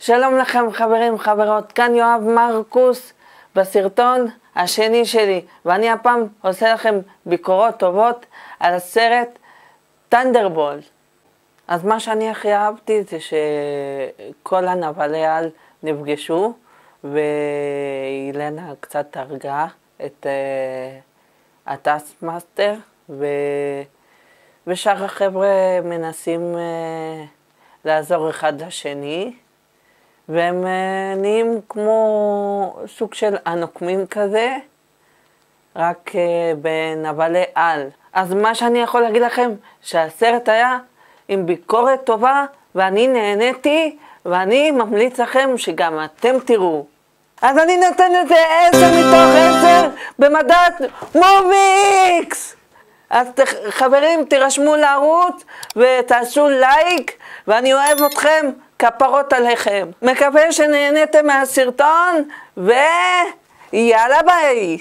שלום לכם חברים, חברות, כאן יואב מרקוס בסרטון השני שלי, ואני הפעם עושה לכם ביקורות טובות על הסרט תנדרבולט. אז מה שאני הכי אהבתי זה שכל הנבלי על נפגשו, ואילנה קצת הרגה את הטאסקמאסטר, ושאר החבר'ה מנסים לעזור אחד לשני, והם נהיים כמו סוג של הנוקמים כזה, רק בנבלי על. אז מה שאני יכול להגיד לכם, שהסרט היה עם ביקורת טובה, ואני נהניתי, ואני ממליץ לכם שגם אתם תראו. אז אני נותן לזה 10 מתוך 10 במדד מוביקס! אז חברים, תירשמו לערוץ ותעשו לייק, ואני אוהב אתכם כפרות עליכם. מקווה שנהניתם מהסרטון, ויאללה ביי!